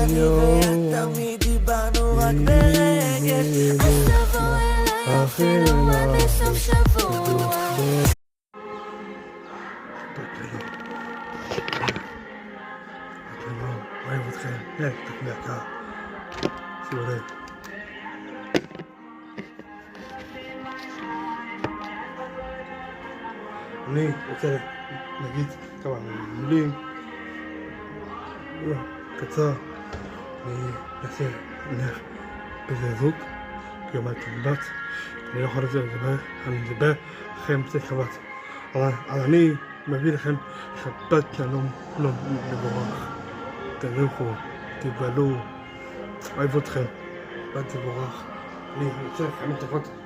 אני ואת תמיד דיברנו רק ברגש, אז תבוא אליי אפילו עד לסוף שבוע. אוהב אתכם, תקני יקר, שימו לב. אני רוצה להגיד כמה מילים, קצר, אני אעשה בזריזות, כי עומד תמונת, אני לא יכול לדבר, אני מדבר לכם צריך חב"ד, אבל אני מביא לכם חב"ד שלום מבורך, תנוחו, תבלו, אוהב אתכם, חב"ד מבורך, אני רוצה לכם טובות.